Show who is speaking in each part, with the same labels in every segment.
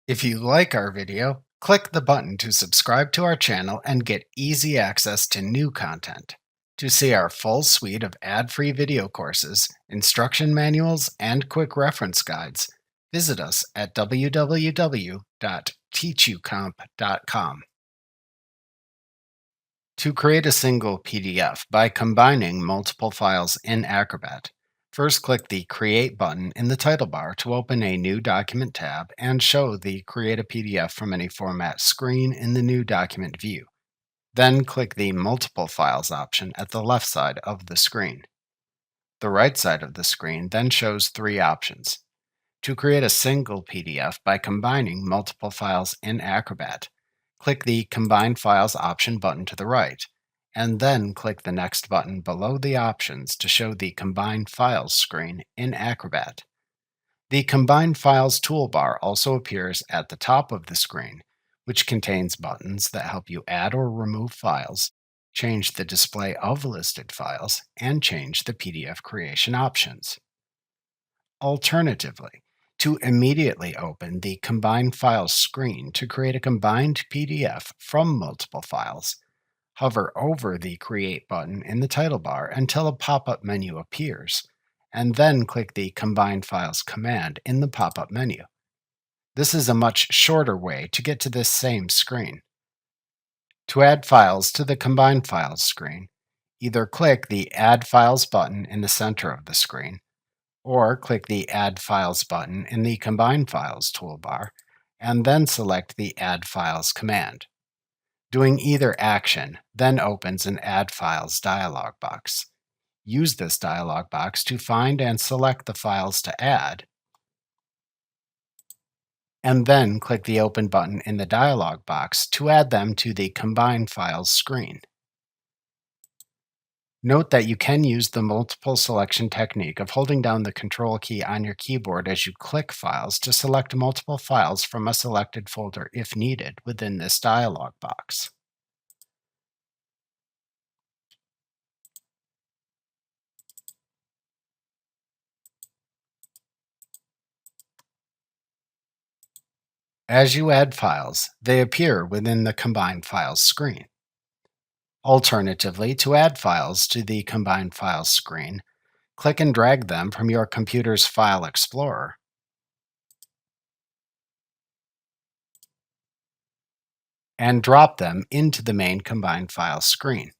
Speaker 1: If you like our video, click the button to subscribe to our channel and get easy access to new content. To see our full suite of ad-free video courses, instruction manuals, and quick reference guides, visit us at www.teachucomp.com. To create a single PDF by combining multiple files in Acrobat, first click the Create button in the title bar to open a new document tab and show the Create a PDF from any format screen in the new document view. Then click the Multiple Files option at the left side of the screen. The right side of the screen then shows three options. To create a single PDF by combining multiple files in Acrobat, click the Combine Files option button to the right, and then click the next button below the options to show the Combine Files screen in Acrobat. The Combine Files toolbar also appears at the top of the screen, which contains buttons that help you add or remove files, change the display of listed files, and change the PDF creation options. Alternatively, to immediately open the Combine Files screen to create a combined PDF from multiple files, hover over the Create button in the title bar until a pop-up menu appears, and then click the Combine Files command in the pop-up menu. This is a much shorter way to get to this same screen. To add files to the Combine Files screen, either click the Add Files button in the center of the screen, or click the Add Files button in the Combine Files toolbar, and then select the Add Files command. Doing either action then opens an Add Files dialog box. Use this dialog box to find and select the files to add, and then click the Open button in the dialog box to add them to the Combine Files screen. Note that you can use the multiple selection technique of holding down the Control key on your keyboard as you click files to select multiple files from a selected folder if needed within this dialog box. As you add files, they appear within the Combine Files screen. Alternatively, to add files to the Combine Files screen, click and drag them from your computer's File Explorer and drop them into the main Combine Files screen.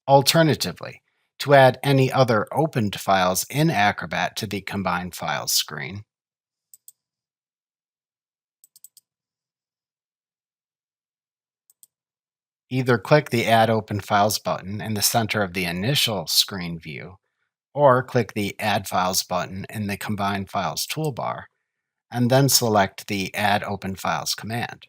Speaker 1: Alternatively, to add any other opened files in Acrobat to the Combine Files screen, either click the Add Open Files button in the center of the initial screen view, or click the Add Files button in the Combine Files toolbar, and then select the Add Open Files command.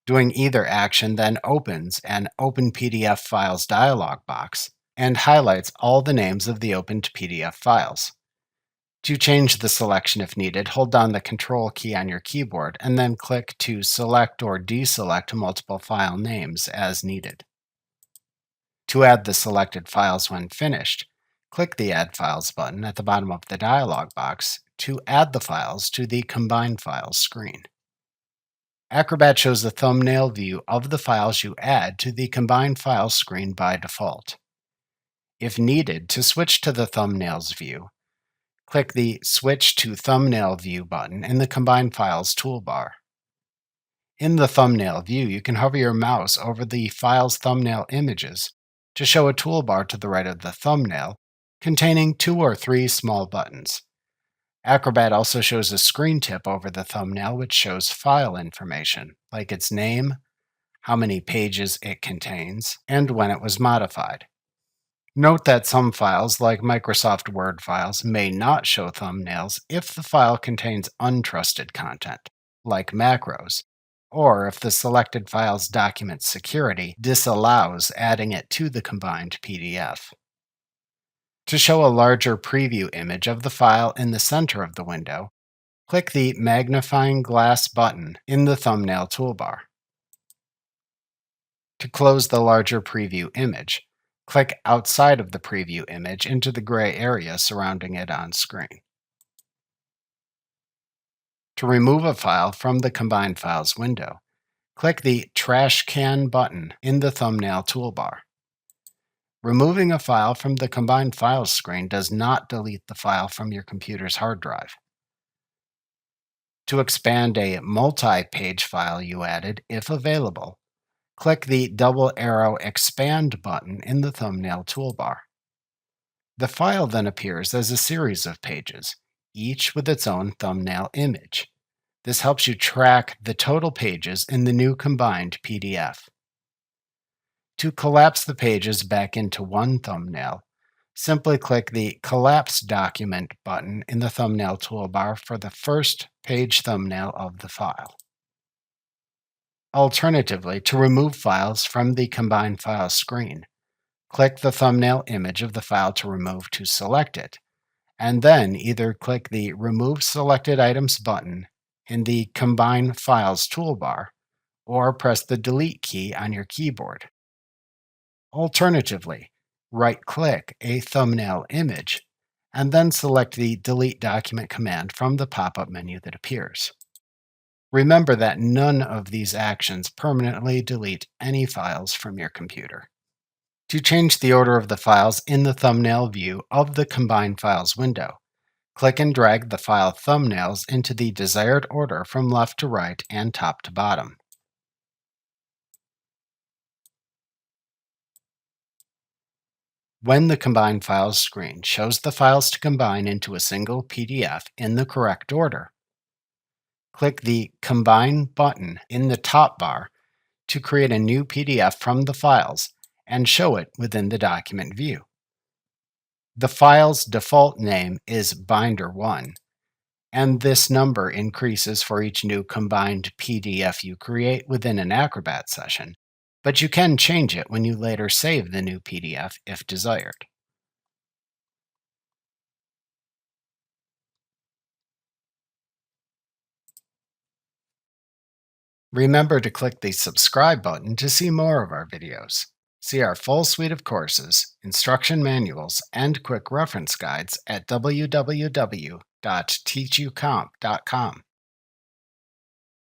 Speaker 1: Doing either action then opens an Open PDF Files dialog box and highlights all the names of the opened PDF files. To change the selection if needed, hold down the Control key on your keyboard and then click to select or deselect multiple file names as needed. To add the selected files when finished, click the Add Files button at the bottom of the dialog box to add the files to the Combine Files screen. Acrobat shows the thumbnail view of the files you add to the Combine Files screen by default. If needed, to switch to the Thumbnails view, click the Switch to Thumbnail View button in the Combine Files toolbar. In the thumbnail view, you can hover your mouse over the file's thumbnail images to show a toolbar to the right of the thumbnail containing 2 or 3 small buttons. Acrobat also shows a screen tip over the thumbnail which shows file information, like its name, how many pages it contains, and when it was modified. Note that some files, like Microsoft Word files, may not show thumbnails if the file contains untrusted content, like macros, or if the selected file's document security disallows adding it to the combined PDF. To show a larger preview image of the file in the center of the window, click the magnifying glass button in the thumbnail toolbar. To close the larger preview image, click outside of the preview image into the gray area surrounding it on screen. To remove a file from the Combine Files window, click the Trash Can button in the thumbnail toolbar. Removing a file from the Combine Files screen does not delete the file from your computer's hard drive. To expand a multi-page file you added, if available, click the double arrow Expand button in the thumbnail toolbar. The file then appears as a series of pages, each with its own thumbnail image. This helps you track the total pages in the new combined PDF. To collapse the pages back into one thumbnail, simply click the Collapse Document button in the thumbnail toolbar for the first page thumbnail of the file. Alternatively, to remove files from the Combine Files screen, click the thumbnail image of the file to remove to select it, and then either click the Remove Selected Items button in the Combine Files toolbar or press the Delete key on your keyboard. Alternatively, right-click a thumbnail image and then select the Delete Document command from the pop-up menu that appears. Remember that none of these actions permanently delete any files from your computer. To change the order of the files in the thumbnail view of the Combine Files window, click and drag the file thumbnails into the desired order from left to right and top to bottom. When the Combine Files screen shows the files to combine into a single PDF in the correct order, click the Combine button in the top bar to create a new PDF from the files and show it within the document view. The file's default name is Binder1, and this number increases for each new combined PDF you create within an Acrobat session, but you can change it when you later save the new PDF if desired. Remember to click the subscribe button to see more of our videos. See our full suite of courses, instruction manuals, and quick reference guides at www.teachucomp.com.